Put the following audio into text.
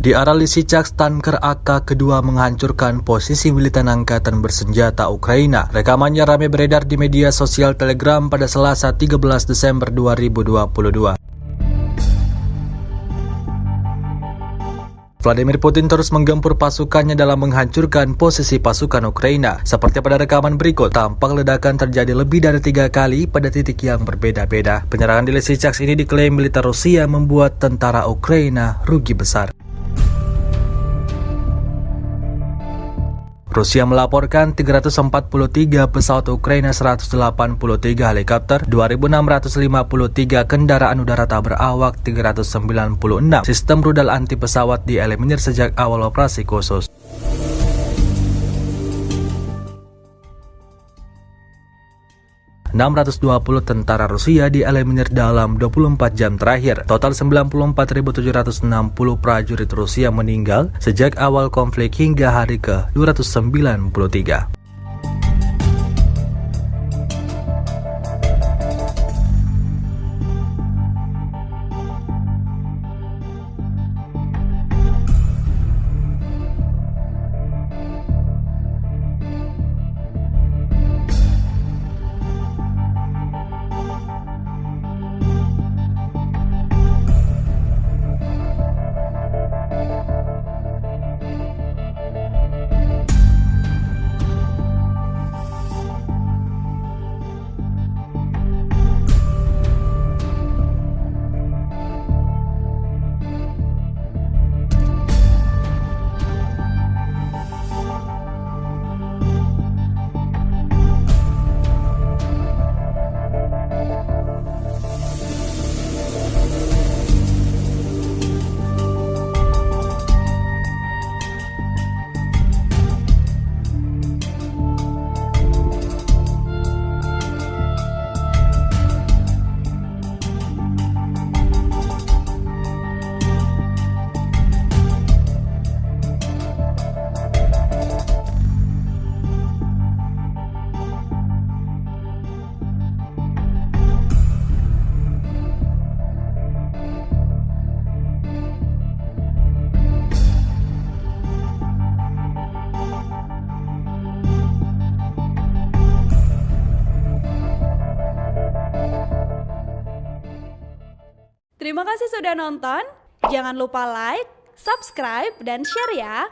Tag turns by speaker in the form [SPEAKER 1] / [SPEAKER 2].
[SPEAKER 1] Di arah Lysychansk, tanker AK kedua menghancurkan posisi militan angkatan bersenjata Ukraina. Rekamannya ramai beredar di media sosial Telegram pada Selasa 13 Desember 2022. Vladimir Putin terus menggempur pasukannya dalam menghancurkan posisi pasukan Ukraina. Seperti pada rekaman berikut, tampak ledakan terjadi lebih dari 3 kali pada titik yang berbeda-beda. Penyerangan di Lysychansk ini diklaim militer Rusia membuat tentara Ukraina rugi besar. Rusia melaporkan 343 pesawat Ukraina, 183 helikopter, 2.653 kendaraan udara tak berawak, 396 sistem rudal anti pesawat dieliminir sejak awal operasi khusus. .620 tentara Rusia dieliminir dalam 24 jam terakhir. Total 94.760 prajurit Rusia meninggal sejak awal konflik hingga hari ke-293.
[SPEAKER 2] Terima kasih sudah nonton. Jangan lupa like, subscribe, dan share ya.